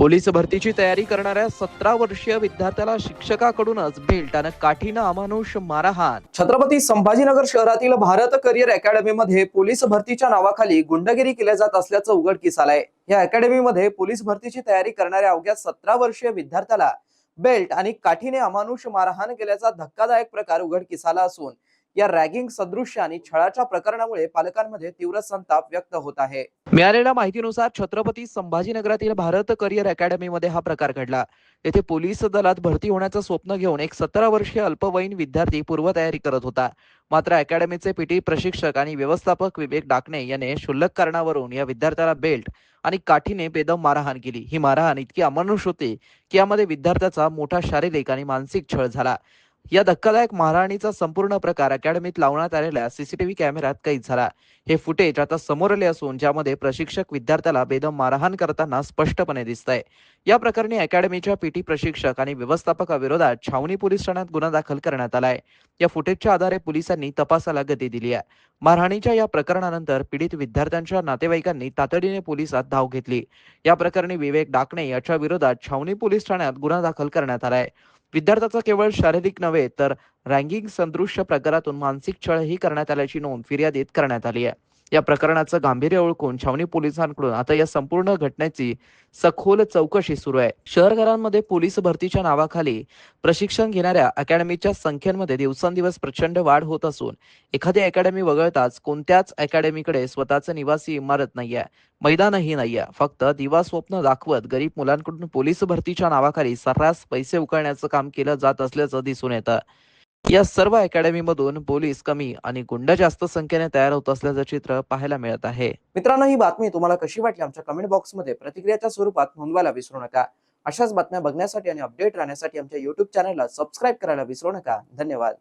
Police भरतीची तयारी करणाऱ्या 17 वर्षीय विद्यार्थ्याला शिक्षकाकडूनच बेल्ट आणि काठीनं अमानुष मारहाण। छत्रपती संभाजीनगर शहरातील भारत करिअर अकॅडमीमध्ये पोलीस भरतीच्या नावाखाली गुंडगिरी केल्या जात असल्याचं उघडकीस आलंय। या अकॅडमीमध्ये पोलीस भरतीची तयारी करणाऱ्या अवघ्या 17 वर्षीय विद्यार्थ्याला बेल्ट आणि काठीने अमानुष मारहाण केल्याचा धक्कादायक प्रकार उघडकीस आला असून या रॅगिंग सदृश्य आणि छळाच्या प्रकरणामुळे पालकांमध्ये तीव्र संताप व्यक्त होत आहे। मिळालेल्या माहितीनुसार छत्रपती संभाजीनगरातील भारत करिअर अकॅडमीमध्ये हा प्रकार घडला। येथे पोलीस दलात भरती होण्याचं स्वप्न घेऊन एक 17 वर्षीय अल्पवयीन विद्यार्थी पूर्वतयारी करत होता। मात्र अकॅडमीचे पीटी प्रशिक्षक आणि व्यवस्थापक विवेक डाकणे याने क्षुल्लक कारणावरून या विद्यार्थ्याला बेल्ट आणि काठीने बेदम मारहाण केली। ही मारहाण इतकी अमानुष होती की यामध्ये विद्यार्थ्याचा मोठा शारीरिक आणि मानसिक छळ झाला। या धक्कादायक मारहाणीचा संपूर्ण प्रकार अकॅडमीत लावण्यात आलेल्या सीसीटीव्ही कॅमेऱ्यात कैद झाला। हे फुटेज आता समोर आले असून ज्यामध्ये प्रशिक्षक विद्यार्थ्याला बेदम मारहाण करताना स्पष्टपणे दिसतंय। या प्रकरणी अकॅडमीच्या पीटी प्रशिक्षक आणि व्यवस्थापकाविरोधात छावणी पोलीस ठाण्यात गुन्हा दाखल करण्यात आलाय। या फुटेजच्या आधारे पोलिसांनी तपासाला गती दिली आहे। मारहाणीच्या या प्रकरणानंतर पीडित विद्यार्थ्यांच्या नातेवाईकांनी तातडीने पोलिसात धाव घेतली। या प्रकरणी विवेक डाकणे याच्या विरोधात छावणी पोलीस ठाण्यात गुन्हा दाखल करण्यात आलाय। विद्यार्थ्याचा केवळ शारीरिक नव्हे तर रॅगिंग सदृश्य प्रकारातून मानसिक छळही करण्यात आल्याची नोंद फिर्यादीत करण्यात आली आहे। या प्रकरणाचं गांभीर्य ओळखून छावणी पोलिसांकडून आता या संपूर्ण घटनेची सखोल चौकशी सुरू आहे। शहरघरांमध्ये पोलीस भरतीच्या नावाखाली प्रशिक्षण घेणाऱ्या अकॅडमीच्या संख्येमध्ये दिवसेंदिवस प्रचंड वाढ होत असून एखादी अकॅडमी वगळताच कोणत्याच अकॅडमीकडे स्वतःचं निवासी इमारत नाहीये, मैदानही नाहीये। फक्त दिवा स्वप्न दाखवत गरीब मुलांकडून पोलीस भरतीच्या नावाखाली सर्रास पैसे उकळण्याचं काम केलं जात असल्याचं दिसून येतं। या सर्व अकॅडमीमधून पोलीस कमी आणि गुंड जास्त संख्येने तयार होत असल्याचं चित्र पाहायला मिळत आहे। मित्रांनो, ही बातमी तुम्हाला कशी वाटली आमच्या कमेंट बॉक्समध्ये प्रतिक्रियाच्या स्वरूपात नोंदवायला विसरू नका। अशाच बातम्या बघण्यासाठी आणि अपडेट राहण्यासाठी आमच्या YouTube चॅनलला सबस्क्राईब करायला विसरू नका। धन्यवाद।